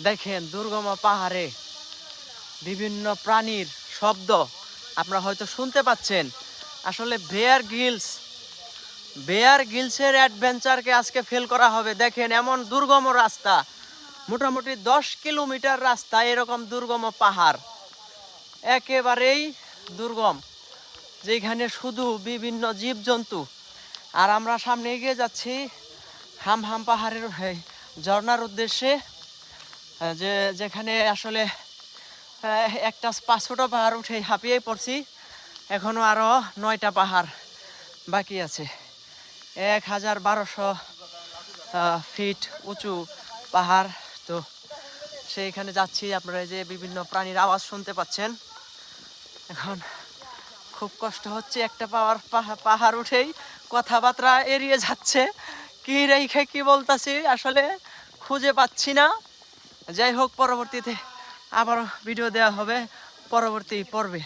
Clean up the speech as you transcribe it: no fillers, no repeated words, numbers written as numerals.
দেখেন দুর্গম পাহাড়ে বিভিন্ন প্রাণীর শব্দ আপনারা হয়তো শুনতে পাচ্ছেন। আসলে বেয়ার গিলসের অ্যাডভেঞ্চারকে আজকে ফেল করা হবে। দেখেন এমন দুর্গম রাস্তা, মোটামুটি 10 কিলোমিটার রাস্তা, এরকম দুর্গম পাহাড়, একেবারেই দুর্গম, যেখানে শুধু বিভিন্ন জীবজন্তু। আর আমরা সামনে এগিয়ে যাচ্ছি হামহাম পাহাড়ের ঝর্ণার উদ্দেশ্যে, যেখানে আসলে একটা 5টা পাহাড় উঠে হাঁপিয়ে পড়ছি। এখনো আরো 9টা পাহাড় বাকি আছে। 1200 ফিট উঁচু পাহাড়। তো সেইখানে যাচ্ছি। আপনারা যে বিভিন্ন প্রাণীর আওয়াজ শুনতে পাচ্ছেন। এখন খুব কষ্ট হচ্ছে, একটা পাহাড় উঠেই কথাবার্তা এড়িয়ে যাচ্ছে, কি রেখে কি বলতাছি আসলে খুঁজে পাচ্ছি না। যাই হোক, পরবর্তীতে আবার ভিডিও দেওয়া হবে পরবর্তী পর্বে।